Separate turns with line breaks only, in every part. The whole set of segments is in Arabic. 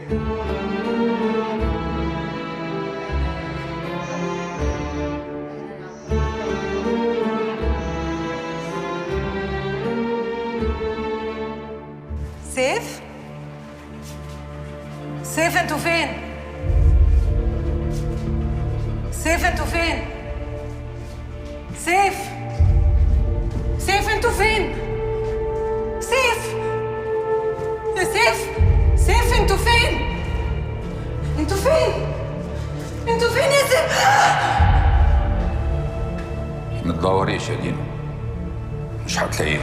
سيف؟ سيف انتوا فين؟ سيف انتوا فين؟ سيف؟ سيف انتوا فين؟ سيف؟ يا سيف؟ سيف انتوا فين؟ انتوا فين؟ انتوا فين يا سيف؟
ما تدوريش يا دينا، مش هتلاقيه.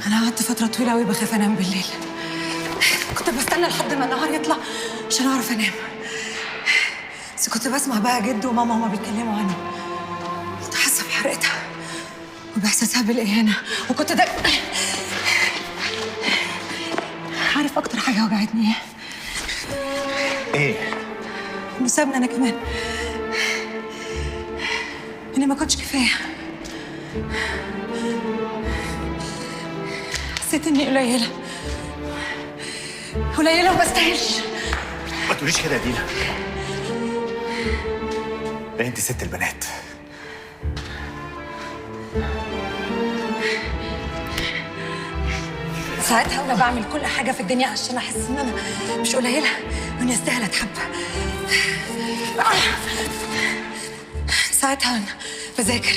أنا قعدت فترة طويلة أوي بخاف أنام بالليل. كنت بستنى لحد ما النهار يطلع عشان أعرف أنام. بس كنت بسمع بقى جد وماما هما بيتكلموا عني. كنت حاسة بحرقتها وبإحساسها بالإهانة، وكنت ده عارف أكتر حاجة وجعتني إيه؟ إنه سابني أنا كمان. إني ما كنتش كفاية. حسيت إني قليلة قليلة وما استاهلش.
ما تقوليش كده يا دينا، ده انت ست البنات.
ساعتها أنا بعمل كل حاجة في الدنيا عشان أحس إن أنا مش قليلة وإني أستاهل أتحب. ساعتها أنا بذاكر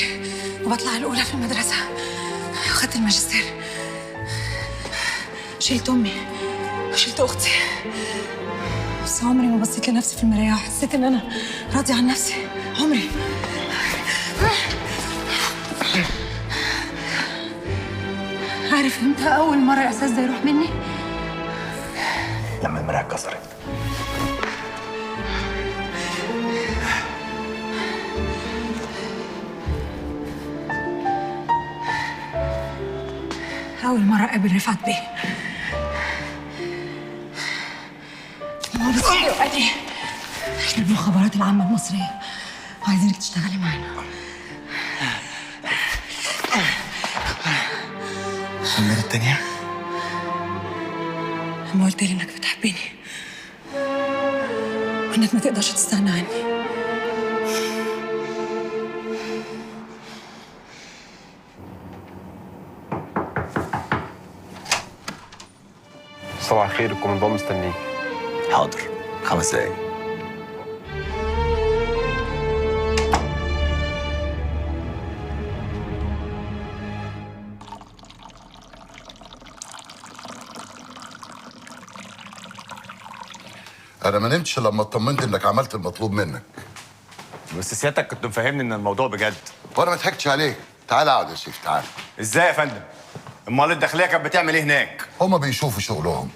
وبطلع الأولى في المدرسة وخدت الماجستير. شلت أمي وشلت أختي، بس عمري ما بصيت لنفسي في المراية وحسيت إن أنا راضية عن نفسي. عمري. عارف إمتى أول مرة الإحساس ده يروح مني؟
لما المراية اتكسرت.
أول مرة أقابل رفعت بيه. هو بس وقال لي إحنا المخابرات العامة المصرية وعايزينك تشتغلي معانا.
المرة التانية؟
لما قلت لي إنك بتحبيني وإنك ما تقدرش تستغنى عني.
صباح الخير، الكومندان مستنيك.
حاضر، 5 دقايق.
أنا ما نمتش لما اطمنت إنك عملت المطلوب منك.
بس سيادتك كنت مفهمني إن الموضوع بجد.
وأنا ما ضحكتش عليك. تعال اقعد يا سيف، تعال.
إزاي يا فندم؟ أمال الداخلية كانت بتعمل إيه هناك؟
هما بيشوفوا شغلهم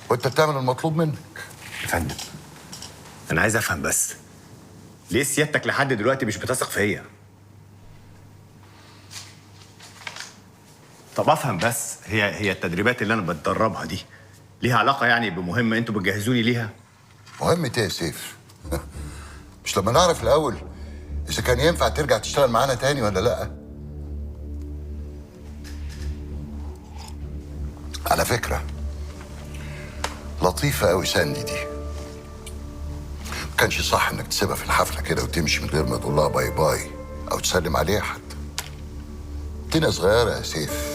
وأنت بتعمل المطلوب منك.
يا فندم، أنا عايز أفهم بس، ليه سيادتك لحد دلوقتي مش بتثق فيا؟ طب أفهم بس، هي التدريبات اللي أنا بتدربها دي ليها علاقة يعني بمهمة أنتوا بتجهزوني ليها؟
مهمة إيه يا سيف؟ مش لما نعرف الأول إذا كان ينفع ترجع تشتغل معانا تاني ولا لأ؟ على فكرة لطيفة أوي ساندي دي. ما كانش صح إنك تسيبها في الحفلة كده وتمشي من غير ما تقول لها باي باي أو تسلم عليها حتى. الدنيا صغيرة يا سيف،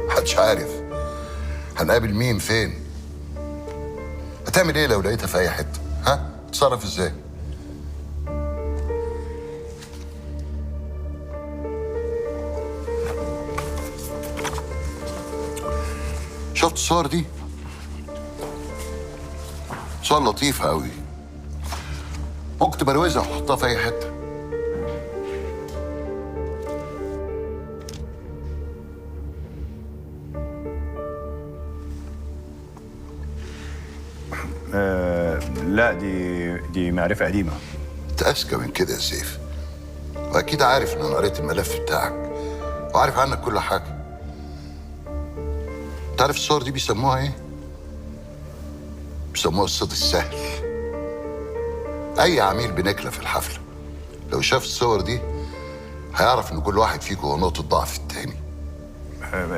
محدش عارف هنقابل مين فين. هتعمل إيه لو لقيتها في أي حتة؟ ها؟ تتصرف إزاي؟ شفت الصور دي؟ صور لطيفة أوي، ممكن تبروزها وتحطها في أي حتة.
لا دي معرفة قديمة.
أنت أذكى من كده يا سيف، وأكيد عارف إن أنا قريت الملف بتاعك وعارف عنك كل حاجة. تعرف الصور دي بيسموها إيه؟ بيسموها الصيد السهل. أي عميل بنكلة في الحفلة لو شاف الصور دي هيعرف إن كل واحد فيكم هو نقطة ضعف التاني.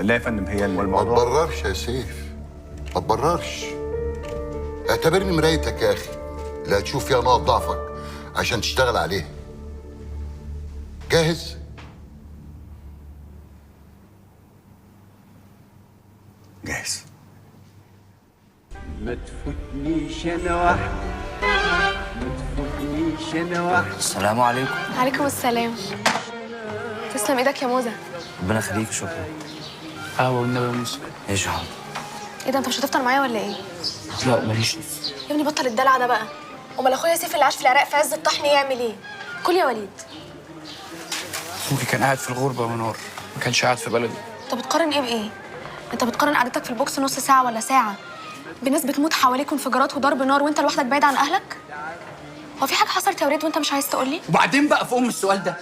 لا يا فندم، هي
ما
الموضوع
تبررش يا سيف، ما تبررش. اعتبرني مرايتك يا أخي اللي هتشوف فيها نقط ضعفك عشان تشتغل عليها. جاهز؟
جاهز.
ما تفوتنيش انا واحد، ما تفوتنيش انا واحد.
السلام عليكم.
عليكم السلام. تسلم ايدك يا موزة.
ربنا يخليك، شكرا.
قهوة والنبي يا موسى.
ايش يا حاضر؟
ايه ده، انت مش هتفطر معايا ولا ايه؟
لا ماليش نفس.
يا ابني بطل الدلع ده بقى. امال اخويا سيف اللي عاش في العراق في عز الطحن يعمل ايه؟ كل يا وليد.
اخوكي كان قاعد في الغربة منار، ما كانش قاعد في بلدي.
انت بتقارن ايه بايه؟ انت بتقارن قعدتك في البوكس نص ساعة ولا ساعة بناس بتموت حواليك وانفجارات وضرب نار وانت لوحدك بعيد عن اهلك؟ هو في حاجة حصلت يا وليد وانت مش عايز تقول لي؟
وبعدين بقى في السؤال ده،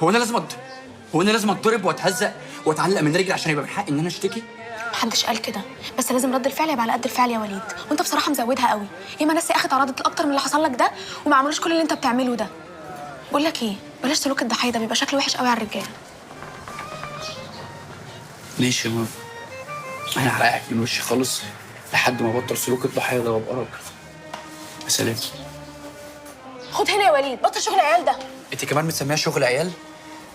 هو انا لازم اتضرب واتهزق واتعلق من رجلي عشان يبقى من حقي ان انا اشتكي؟
محدش قال كده، بس لازم رد الفعل يبقى على قد الفعل يا وليد، وانت بصراحة مزودها قوي. ياما ناس اخت عرضت اكتر من اللي حصل لك ده وما عملوش كل اللي انت بتعمله ده. بقول لك ايه، بلاش سلوك الضحية ده، بيبقى شكله وحش قوي على الرجالة.
ليش يا ماما؟ انا هريحك من وشي خالص لحد ما ابطل سلوك الضحيه ده وابقى راجل. يا سلام.
خد هنا يا وليد، بطل شغل العيال ده.
انت كمان بتسميها شغل عيال؟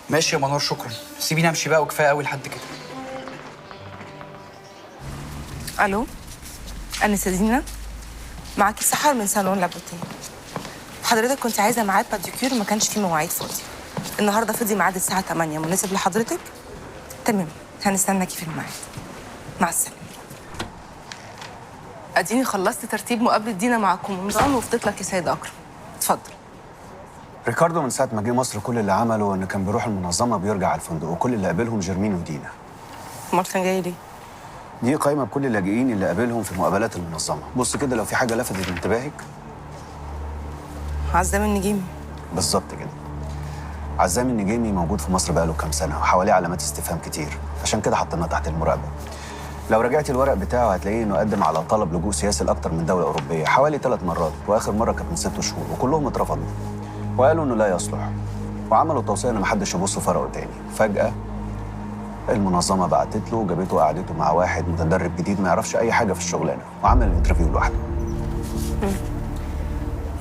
ماشي يا منار، شكرا. سيبيني امشي بقى وكفايه قوي لحد كده.
الو، انا سيدينا، معاكي سحر من صالون لابوتين. حضرتك كنت عايزه ميعاد باديكير وما كانش فيه مواعيد فاضيه. النهارده فاضي ميعاد الساعه 8، مناسب لحضرتك؟ تمام، هنستناكي في الميعاد. مع السلامه. اديني خلصت ترتيب مقابله دينا مع القمصان وفضيت لك يا سيد اكرم. اتفضل.
ريكاردو من ساعة ما جه مصر كل اللي عمله إن كان بيروح المنظمة بيرجع على الفندق، وكل اللي قابلهم جيرمين ودينا.
امال كان جاي ليه؟
دي قائمة بكل اللاجئين اللي قابلهم في مقابلات المنظمة. بص كده لو في حاجة لفتت انتباهك.
عزام النجيمي.
بالظبط كده. عزام النجيمي موجود في مصر بقاله كام سنة وحواليه علامات استفهام كتير، عشان كده حطيناه تحت المراقبة. لو رجعتي الورق بتاعه هتلاقيه إنه قدم على طلب لجوء سياسي لأكتر من دولة أوروبية حوالي 3 مرات، وآخر مرة كانت من 6 شهور، وكلهم اترفضوا. وقالوا إنه لا يصلح، وعملوا توصية إن محدش يبص فرقه تاني. فجأة المنظمة بعتت له وجابته وقعدته مع واحد متدرب جديد ما يعرفش أي حاجة في الشغلانة، وعمل الانترفيو لوحده.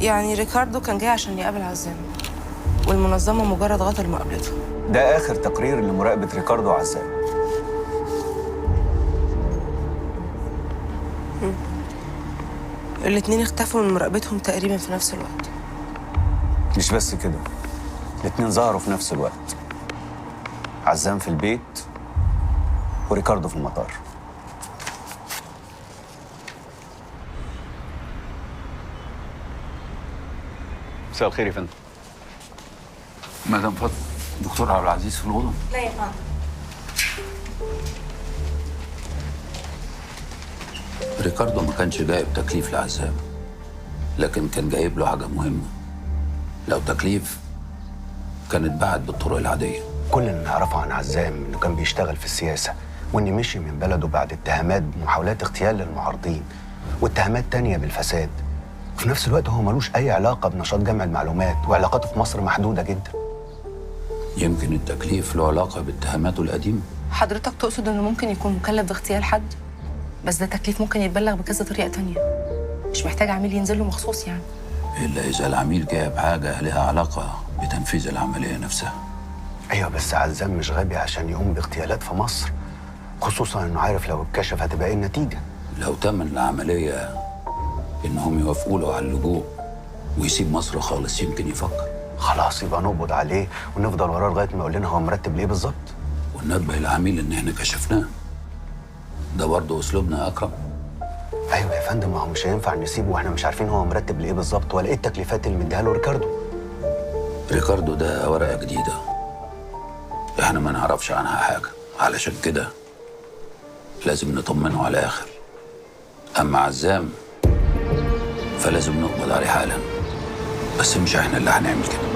يعني ريكاردو كان جاي عشان يقابل عزام، والمنظمه مجرد غطى لمقابلته.
ده آخر تقرير لمراقبة ريكاردو وعزام.
الاتنين اختفوا من مراقبتهم تقريبا في نفس الوقت.
مش بس كده، الاتنين ظهروا في نفس الوقت. عزام في البيت وريكاردو في المطار. مساء الخير يا فندم.
مدام فاطمه، دكتور عبد العزيز في الأوضة؟
لا يا فندم.
ريكاردو ما كانش جايب تكليف لعزام، لكن كان جايب له حاجة مهمة. لو تكليف كانت بعد بالطرق العادية.
كل اللي نعرفه عن عزام انه كان بيشتغل في السياسة، وانه مشي من بلده بعد اتهامات بمحاولات اغتيال للمعارضين واتهامات تانية بالفساد. وفي نفس الوقت هو ملوش أي علاقة بنشاط جمع المعلومات، وعلاقاته في مصر محدودة جدا.
يمكن التكليف له علاقة باتهاماته القديمة.
حضرتك تقصد انه ممكن يكون مكلف باغتيال حد؟ بس ده تكليف ممكن يتبلغ بكذا طريقه تانية، مش محتاج عميل ينزل له مخصوص يعني.
إلا إذا العميل جايب حاجة لها علاقة بتنفيذ العملية نفسها.
ايوه بس عزام مش غبي عشان يقوم باغتيالات في مصر، خصوصا انه عارف لو اتكشف هتبقى ايه النتيجه.
لو تم العملية إنهم يوافقوا له على اللجوء ويسيب مصر خالص يمكن يفكر.
خلاص يبقى نقبض عليه ونفضل وراه لغايه ما يقول لنا هو مرتب ليه بالظبط.
وننبه العميل إن إحنا كشفناه. ده برضه أسلوبنا يا أكرم.
ايوه يا فندم، ما هو مش هينفع نسيبه واحنا مش عارفين هو مرتب لايه بالظبط ولا ايه التكليفات اللي مديها له ريكاردو.
ريكاردو ده ورقة جديدة إحنا ما نعرفش عنها حاجة، علشان كده لازم نطمنه على الآخر. أما عزام فلازم نقبض عليه حالا، بس مش إحنا اللي هنعمل كده.